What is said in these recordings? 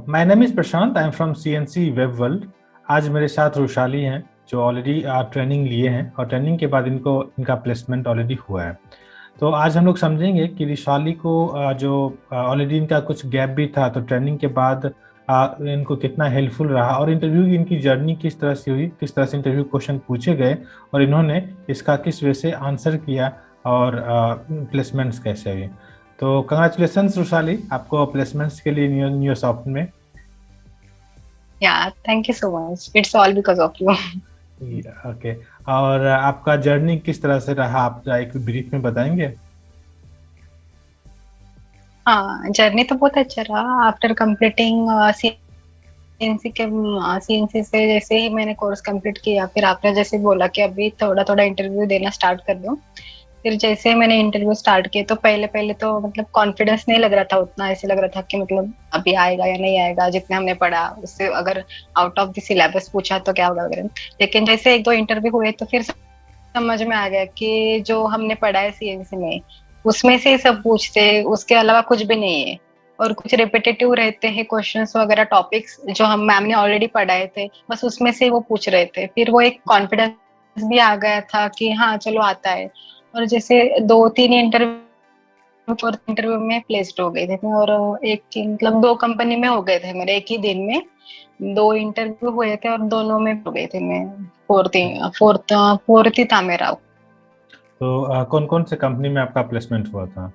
My name is Prashant, I am from CNC web world. आज मेरे साथ रुशाली हैं जो ऑलरेडी ट्रेनिंग लिए हैं और ट्रेनिंग के बाद इनका प्लेसमेंट ऑलरेडी हुआ है। तो आज हम लोग समझेंगे कि रुशाली को जो ऑलरेडी इनका कुछ गैप भी था, तो ट्रेनिंग के बाद इनको कितना हेल्पफुल रहा और इंटरव्यू की इनकी जर्नी किस तरह से हुई, किस तरह से इंटरव्यू क्वेश्चन पूछे गए और इन्होंने इसका किस वे से आंसर किया और प्लेसमेंट्स कैसे हुई। तो कंग्रेचुलेशंस रुशाली, आपको प्लेसमेंट्स के लिए न्यू सॉफ्ट में। Yeah, thank you so much. It's all because of you. Okay, और आपका जर्नी किस तरह से रहा, आप एक ब्रीफ में बताएंगे? हाँ, जर्नी तो बहुत अच्छा रहा। आफ्टर कंप्लीटिंग सीएनसी से जैसे ही मैंने कोर्स कंप्लीट किया, फिर आपने जैसे बोला कि अभी थोड़ा थोड़ा इंटरव्यू देना स्टार्ट कर दो। फिर जैसे मैंने इंटरव्यू स्टार्ट किए तो पहले पहले तो मतलब कॉन्फिडेंस नहीं लग रहा था उतना, ऐसे लग रहा था कि मतलब अभी आएगा या नहीं आएगा, जितने हमने पढ़ा उससे अगर आउट ऑफ द सिलेबस पूछा तो क्या होगा वगैरह। लेकिन जैसे एक दो इंटरव्यू हुए तो फिर समझ में आ गया कि जो हमने पढ़ा है सीएनसी में उसमें से ही सब पूछते हैं, उसके अलावा कुछ भी नहीं है। और कुछ रिपीटेटिव रहते हैं क्वेश्चंस वगैरह, टॉपिक्स जो हम मैम ने ऑलरेडी पढ़ाए थे, बस उसमें से वो पूछ रहे थे। फिर वो एक कॉन्फिडेंस भी आ गया था कि हाँ चलो आता है। और जैसे 2-3 इंटरव्यू में प्लेस्ड हो गए थे मैं, और एक मतलब 2 कंपनी में हो गए थे मेरे एक ही दिन में। 2 इंटरव्यू हुए थे और दोनों में हो गए थे मैं। फोर्थ ही था मेरा। तो कौन कौन से कंपनी में आपका प्लेसमेंट हुआ था?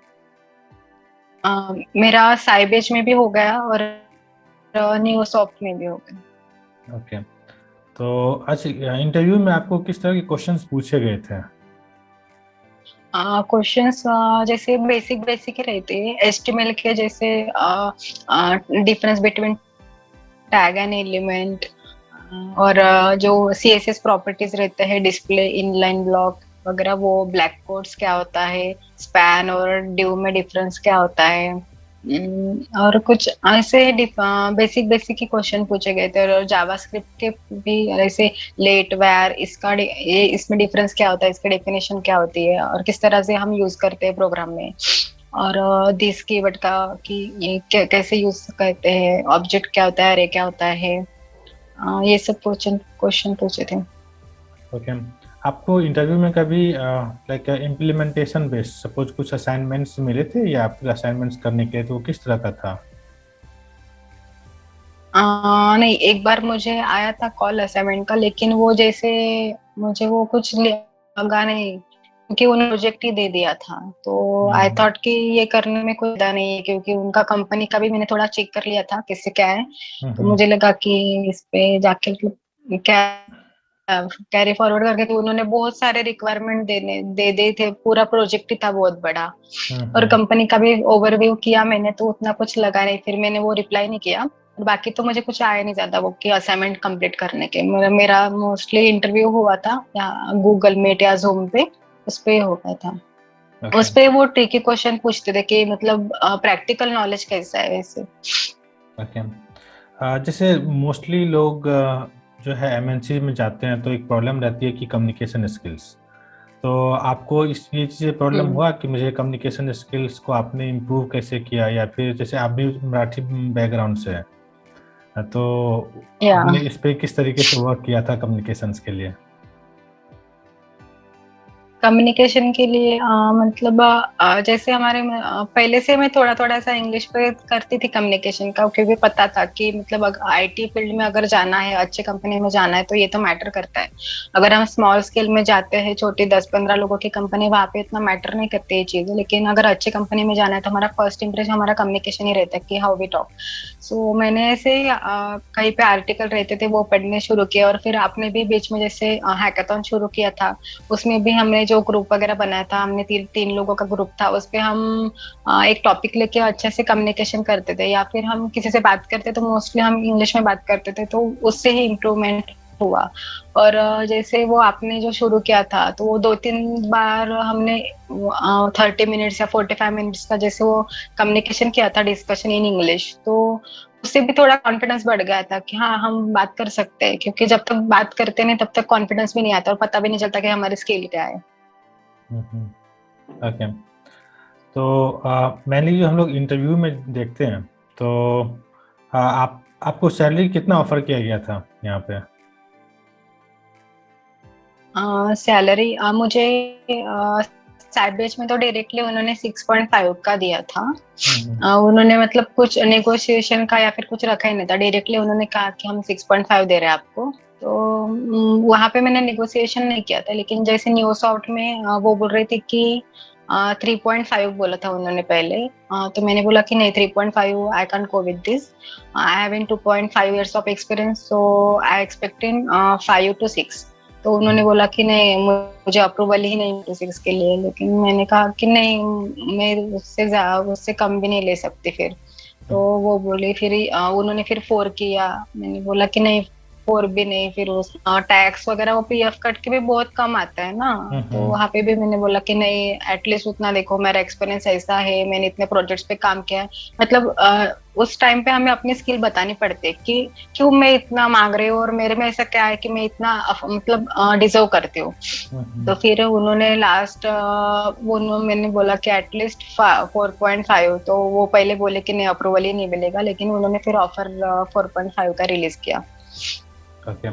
मेरा साइबेज में भी हो गया और न्यू सॉफ्ट में भी हो गया। ओके, तो अच्छा, इंटरव्यू में आपको किस तरह के क्वेश्चंस पूछे गए थे? क्वेश्चंस जैसे बेसिक बेसिक ही रहते हैं एचटीएमएल के, जैसे difference between tag and element, और जो सीएसएस प्रॉपर्टीज रहते हैं, डिस्प्ले इनलाइन ब्लॉक वगैरह, वो ब्लैक कोड्स क्या होता है, स्पैन और ड्यू में डिफरेंस क्या होता है, और कुछ ऐसे बेसिक बेसिक ही क्वेश्चन पूछे गए थे। और जावास्क्रिप्ट के भी ऐसे लेट वेयर, ये इसमें डिफरेंस क्या होता है, इसकी डेफिनेशन क्या होती है और किस तरह से हम यूज करते हैं प्रोग्राम में। और दिस कीवर्ड का कि ये कैसे यूज करते हैं, ऑब्जेक्ट क्या होता है, अरे क्या होता है, ये सब क्वेश्चन पूछे थे। ओके, आपको इंटरव्यू में कभी लाइक इम्प्लीमेंटेशन बेस्ड सपोज कुछ असाइनमेंट्स मिले थे या फिर असाइनमेंट्स करने के लिए, तो वो किस तरह का था? नहीं, एक बार मुझे आया था कॉल असाइनमेंट का, लेकिन वो जैसे मुझे वो कुछ लगा नहीं, क्योंकि उन्होंने प्रोजेक्ट ही दे दिया था। तो आई थॉट कि ये करने में कोई फायदा नहीं है, क्योंकि उनका कंपनी का भी मैंने थोड़ा चेक कर लिया था किससे क्या है। तो मुझे लगा कि इस पे जाके क्या कैरी फॉरवर्ड करके, कि उन्होंने बहुत सारे रिक्वायरमेंट दे थे, पूरा प्रोजेक्ट ही था बहुत बड़ा। और कंपनी का भी ओवरव्यू किया मैंने, तो उतना कुछ लगा नहीं, फिर मैंने वो रिप्लाई नहीं किया। और बाकी तो मुझे कुछ आया नहीं ज्यादा वो कि असाइनमेंट कंप्लीट करने के। मेरा मोस्टली इंटरव्यू हुआ था या गूगल मीट या जूम पे, उस पे हो गया था। ओके। उस पे वो ट्रिकी क्वेश्चन पूछते थे कि मतलब प्रैक्टिकल नॉलेज कैसा है वैसे। ओके, जैसे मोस्टली लोग जो है एमएनसी में जाते हैं तो एक प्रॉब्लम रहती है कि कम्युनिकेशन स्किल्स। तो आपको इस ये चीज़ प्रॉब्लम हम्म हुआ कि मुझे कम्युनिकेशन स्किल्स को आपने इम्प्रूव कैसे किया, या फिर जैसे आप भी मराठी बैकग्राउंड से हैं, तो या आपने इस पे किस तरीके से वर्क किया था कम्युनिकेशंस के लिए? कम्युनिकेशन के लिए मतलब जैसे हमारे पहले से मैं थोड़ा थोड़ा सा इंग्लिश पे करती थी कम्युनिकेशन का, क्योंकि पता था कि मतलब आईटी फील्ड में अगर जाना है, अच्छे कंपनी में जाना है, तो ये तो मैटर करता है। अगर हम स्मॉल स्केल में जाते हैं, छोटी 10-15 लोगों की कंपनी, वहां पे इतना मैटर नहीं करती ये चीजें। लेकिन अगर अच्छे कंपनी में जाना है तो हमारा फर्स्ट इंप्रेशन हमारा कम्युनिकेशन ही रहता है कि हाउ वी टॉक। सो मैंने ऐसे कहीं पे आर्टिकल रहते थे वो पढ़ने शुरू किए। और फिर आपने भी बीच में जैसे हैकाथॉन शुरू किया था, उसमें भी हमने जो ग्रुप वगैरह बनाया था, हमने 3 लोगों का ग्रुप था, उस पे हम एक टॉपिक लेके अच्छे से कम्युनिकेशन करते थे, या फिर हम किसी से बात करते तो मोस्टली हम इंग्लिश में बात करते थे, तो उससे ही इम्प्रूवमेंट हुआ। और जैसे वो आपने जो शुरू किया था, तो वो 2-3 बार हमने 30 मिनट्स या 45 मिनट्स का जैसे वो कम्युनिकेशन किया था, डिस्कशन इन इंग्लिश, तो उससे भी थोड़ा कॉन्फिडेंस बढ़ गया था कि हाँ हम बात कर सकते हैं। क्योंकि जब तक बात करते नहीं तब तक कॉन्फिडेंस भी नहीं आता और पता भी नहीं चलता कि हमारी स्किल क्या है। ओके, तो मेनली जो हम लोग इंटरव्यू में देखते हैं, तो आप आपको सैलरी कितना ऑफर किया गया था यहाँ पे? सैलरी मुझे साइड बैच में तो डायरेक्टली उन्होंने 6.5 का दिया था। हम्म। उन्होंने मतलब कुछ नेगोशिएशन का या फिर कुछ रखा ही नहीं था, डायरेक्टली उन्होंने कहा कि हम 6.5 दे रहे हैं आपको। तो वहां पे मैंने नेगोशिएशन नहीं किया था, लेकिन जैसे न्यू सॉफ्ट में वो बोल रही थी कि 3.5 बोला था उन्होंने पहले। तो मैंने बोला कि नहीं, 3.5 I can go with this. I having 2.5 years of experience, so I expecting 5 to 6। तो उन्होंने बोला कि नहीं, मुझे अप्रूवल ही नहीं 2.6 के लिए। लेकिन मैंने कहा कि नहीं, मैं उससे कम भी नहीं ले सकती फिर। तो वो बोली फिर उन्होंने फिर 4 किया। मैंने बोला कि नहीं, 4 भी नहीं। फिर उस टैक्स वगैरह वो पीएफ कट के भी बहुत कम आता है ना। तो हम्म। वहां पे भी मैंने बोला कि नहीं, एटलीस्ट उतना देखो, मेरा एक्सपीरियंस ऐसा है, मैंने इतने प्रोजेक्ट्स पे काम किया है। मतलब उस टाइम पे हमें अपनी स्किल बतानी पड़ती है कि क्यों मैं इतना मांग रही हूँ और मेरे में ऐसा क्या है कि मैं इतना मतलब डिजर्व करती हूँ। तो फिर उन्होंने लास्ट मैंने बोला कि एटलीस्ट 4.5। तो वो पहले बोले कि नहीं, अप्रूवल ही नहीं मिलेगा, लेकिन उन्होंने फिर ऑफर 4.5 का रिलीज किया। ओके।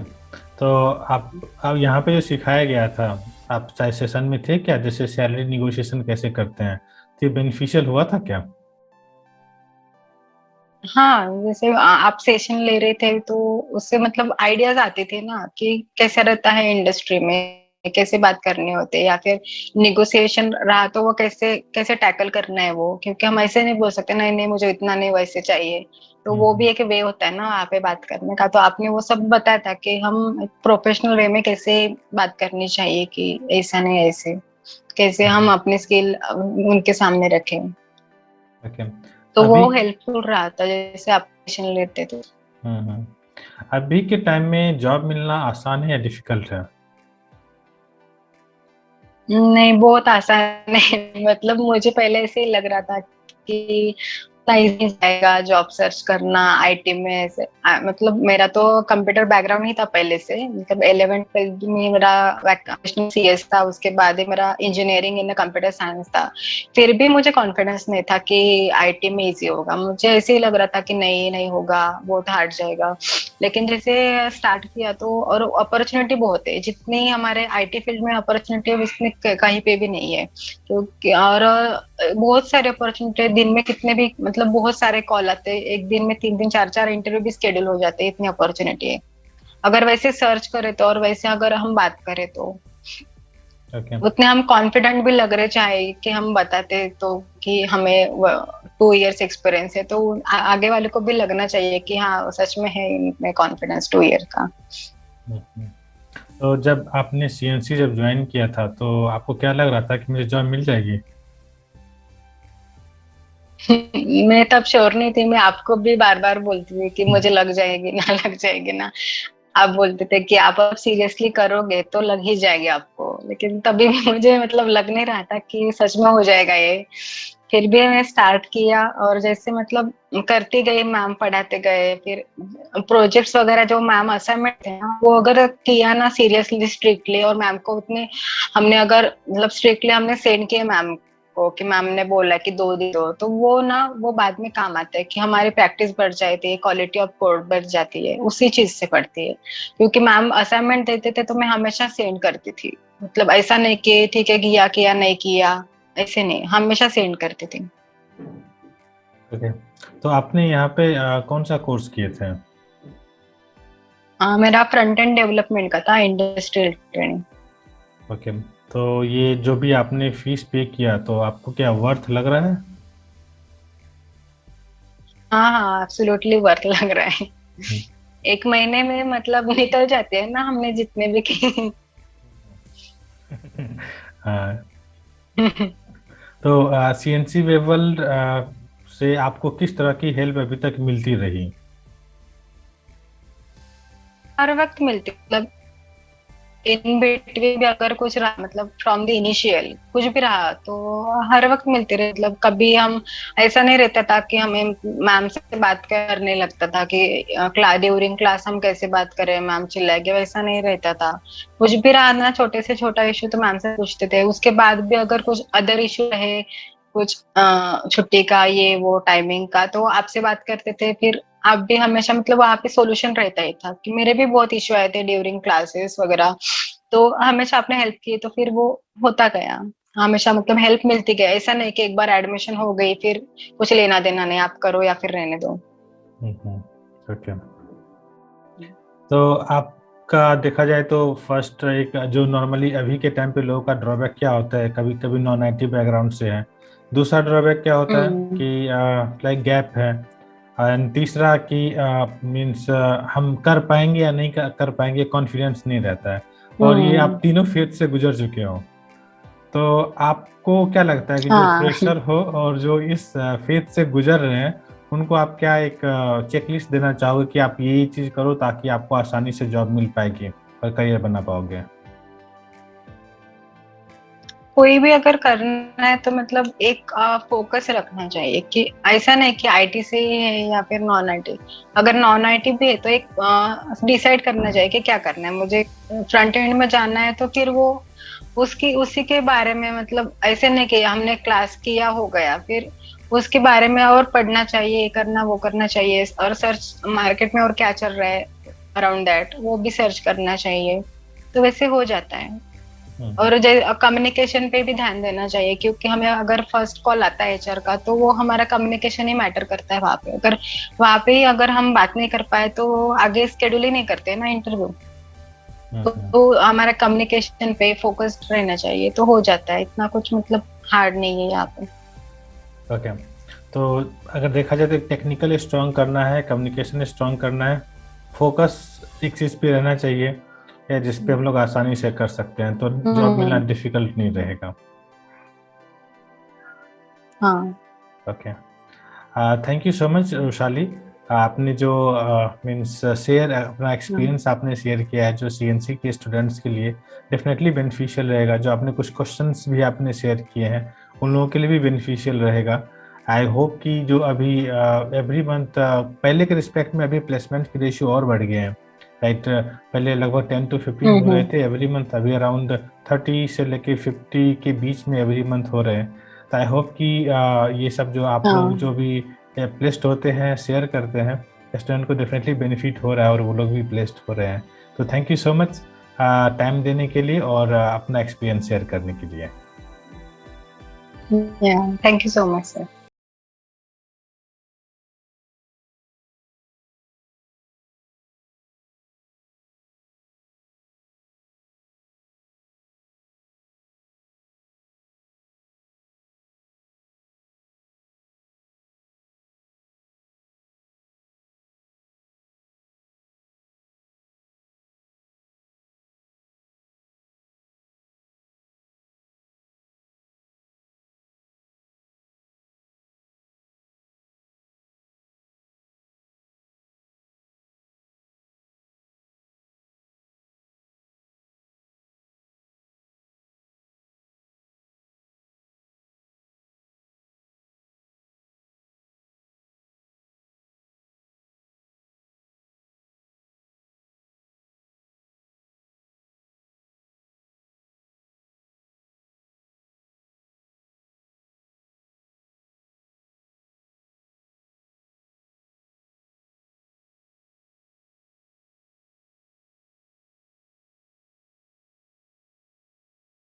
तो आप यहाँ पे जो सिखाया गया था, आप चाहे सेशन में थे क्या, जैसे सैलरी निगोशिएशन कैसे करते हैं, तो ये बेनिफिशियल हुआ था क्या? हाँ, जैसे आप सेशन ले रहे थे तो उससे मतलब आइडियाज आते थे ना कि कैसा रहता है इंडस्ट्री में, कैसे बात करनी होती है, या फिर निगोशिएशन रहा तो वो कैसे कैसे टैकल करना है वो। क्योंकि हम ऐसे नहीं बोल सकते नहीं नहीं मुझे इतना नहीं, वैसे चाहिए। तो वो भी एक वे होता है ना वहाँ पे बात करने का। तो आपने वो सब बताया था कि हम प्रोफेशनल वे में कैसे बात करनी चाहिए, कि ऐसा नहीं ऐसे, कैसे हम अपनी स्किल उनके सामने रखें। ओके। तो वो अभी हेल्पफुल रहा था जैसे आप सेशन लेते थे। हम्म, अभी के टाइम में जॉब मिलना आसान है या डिफिकल्ट है? नहीं, बहुत आसान है। मतलब मुझे पहले ऐसे ही लग रहा था कि नहीं जाएगा जॉब सर्च करना आईटी में ऐसे। मतलब मेरा तो कंप्यूटर बैकग्राउंड ही था पहले से। मतलब 11th ट्वेल्थ में मेरा वोकेशनल सीएस था, उसके बाद ही मेरा इंजीनियरिंग इन कंप्यूटर साइंस था। फिर भी मुझे कॉन्फिडेंस नहीं था कि आईटी में इजी होगा। मुझे ऐसे ही लग रहा था कि नहीं नहीं होगा, बहुत हार्ड जाएगा। लेकिन जैसे स्टार्ट किया तो, और अपॉर्चुनिटी बहुत है, जितनी हमारे आईटी फील्ड में अपॉर्चुनिटी है उतनी कहीं पे भी नहीं है। क्योंकि और बहुत सारे अपॉर्चुनिटी, दिन में कितने भी मतलब बहुत सारे कॉल आते हैं, एक दिन में 3 3 4 4 इंटरव्यू भी स्केड्यूल हो जाते हैं, इतनी अपॉर्चुनिटी है। अगर वैसे सर्च करें तो, और वैसे अगर हम बात करें तो ओके। उतने हम कॉन्फिडेंट भी लग रहे, चाहे कि हम बताते तो कि हमें 2 years एक्सपीरियंस है, तो आगे वाले को भी लगना चाहिए कि हाँ सच में है इनमें कॉन्फिडेंस 2 year का। तो जब आपने सीएनसी जब ज्वाइन किया था तो आपको क्या लग रहा था कि मुझे जॉब मिल जाएगी? मैं तब श्योर नहीं थी। मैं आपको भी बार बार बोलती थी कि मुझे लग जाएगी ना, लग जाएगी ना। आप बोलते थे कि आप अब सीरियसली करोगे तो लग ही जाएगी आपको, लेकिन तभी भी मुझे मतलब लग नहीं रहा था कि सच में हो जाएगा ये। फिर भी मैं स्टार्ट किया, और जैसे मतलब करती गई, मैम पढ़ाते गए। फिर प्रोजेक्ट्स वगैरह जो मैम असाइनमेंट थे ना, वो अगर किया ना सीरियसली स्ट्रिक्टली, और मैम को उतने हमने अगर मतलब स्ट्रिक्टली हमने सेंड किए मैम को कि मैम ने बोला कि 2 दिन 2, तो वो ना वो बाद में काम आता है कि हमारी प्रैक्टिस बढ़ जाती है, क्वालिटी ऑफ कोड बढ़ जाती है, उसी चीज से बढ़ती है। क्योंकि मैम असाइनमेंट देते थे तो मैं हमेशा सेंड करती थी। मतलब ऐसा नहीं कि ठीक है किया किया नहीं किया, ऐसे नहीं, हमेशा सेंड करती थी। ओके। तो आपने यहाँ पे कौन सा कोर्स किए थे? मेरा फ्रंट एंड डेवलपमेंट का था, इंडस्ट्रियल ट्रेनिंग। ओके। तो ये जो भी आपने फीस पे किया तो आपको क्या वर्थ लग रहा है? हाँ हाँ, एब्सोल्युटली वर्थ लग रहा है। हम्म। 1 महीने में मतलब निकल जाते हैं ना हमने जितने भी किए। हाँ। तो सीएनसी वेवल से आपको किस तरह की हेल्प अभी तक मिलती रही? हर वक्त मिलती, मतलब इन बिटवीन भी अगर कुछ रहा, मतलब फ्रॉम द इनिशियल कुछ भी रहा तो हर वक्त मिलती रही। मतलब कभी हम ऐसा नहीं रहता था कि हमें मैम से बात करने लगता था कि क्लास ड्यूरिंग क्लास हम कैसे बात करें, मैम चिल्लाएंगे, वैसा नहीं रहता था। कुछ भी रहा ना, छोटे से छोटा इशू तो मैम से पूछते थे। उसके बाद भी अगर कुछ अदर इशू रहे, कुछ छुट्टी का, ये वो टाइमिंग का, तो आपसे बात करते थे। फिर आप भी हमेशा मतलब वहाँ पे सॉल्यूशन रहता ही था कि मेरे भी बहुत इश्यू आए थे ड्यूरिंग क्लासेस वगैरह, तो हमेशा आपने हेल्प की तो फिर वो होता गया, हमेशा मतलब हेल्प मिलती गई, ऐसा नहीं कि एक बार एडमिशन हो गई फिर कुछ लेना देना नहीं, आप करो या फिर रहने दो। ओके। तो आपका देखा जाए तो फर्स्ट एक जो नॉर्मली अभी के टाइम पे लोगों का ड्रॉबैक क्या होता है, कभी कभी नॉन आईटी बैकग्राउंड से है, दूसरा ड्रॉबैक क्या होता है हम्म। कि लाइक गैप है, एंड तीसरा कि मीन्स हम कर पाएंगे या नहीं कर पाएंगे, कॉन्फिडेंस नहीं रहता है। और ये आप हम्म। तीनों फेज से गुजर चुके हो, तो आपको क्या लगता है कि जो हाँ। फ्रेशर हो और जो इस फेज से गुजर रहे हैं, उनको आप क्या एक चेकलिस्ट देना चाहोगे कि आप ये चीज करो ताकि आपको आसानी से जॉब मिल पाएगी और करियर बना पाओगे? कोई भी अगर करना है तो मतलब एक फोकस रखना चाहिए कि ऐसा नहीं कि आईटी से ही है या फिर नॉन आईटी, अगर नॉन आईटी भी है तो एक डिसाइड करना चाहिए कि क्या करना है मुझे, फ्रंट एंड में जाना है तो फिर वो उसकी उसी के बारे में, मतलब ऐसे नहीं कि हमने क्लास किया हो गया, फिर उसके बारे में और पढ़ना चाहिए, ये करना वो करना चाहिए, और सर्च मार्केट में और क्या चल रहा है अराउंड दैट वो भी सर्च करना चाहिए, तो वैसे हो जाता है। और कम्युनिकेशन पे भी ध्यान देना चाहिए क्योंकि हमें अगर फर्स्ट कॉल आता है एचआर का तो वो हमारा कम्युनिकेशन ही मैटर करता है वहाँ पे, अगर वहाँ पे ही अगर हम बात नहीं कर पाए तो आगे स्केड्यूल ही नहीं करते ना इंटरव्यू, तो हमारा कम्युनिकेशन पे फोकस्ड रहना चाहिए तो हो जाता है, इतना कुछ मतलब हार्ड नहीं है यहाँ पे। ओके। तो अगर देखा जाए तो टेक्निकल स्ट्रांग करना है, कम्युनिकेशन स्ट्रांग करना है, फोकस एक चीज़ पे रहना चाहिए या जिस पे हम लोग आसानी से कर सकते हैं, तो जॉब मिलना हम्म। डिफिकल्ट नहीं रहेगा। हाँ। Okay, thank you so much Vaishali. आपने जो मीन्स शेयर अपना एक्सपीरियंस आपने शेयर किया है जो सीएनसी के स्टूडेंट्स के लिए डेफिनेटली बेनिफिशियल रहेगा, जो आपने कुछ क्वेश्चंस भी आपने शेयर किए हैं उन लोगों के लिए भी बेनिफिशियल रहेगा। आई होप कि जो अभी एवरी मंथ पहले के रिस्पेक्ट में अभी प्लेसमेंट की रेशियो और बढ़ गए हैं, राइट? पहले लगभग 10 to 15 हो रहे थे एवरी मंथ, अभी अराउंड 30 से लेके 50 के बीच में एवरी मंथ हो रहे हैं। तो आई होप कि ये सब जो आप लोग हाँ। जो भी प्लेस्ड होते हैं शेयर करते हैं, स्टूडेंट को डेफिनेटली बेनिफिट हो रहा है और वो लोग भी प्लेस्ड हो रहे हैं। तो thank you so much time देने के लिए और अपना एक्सपीरियंस शेयर करने के लिए। Thank you so much sir.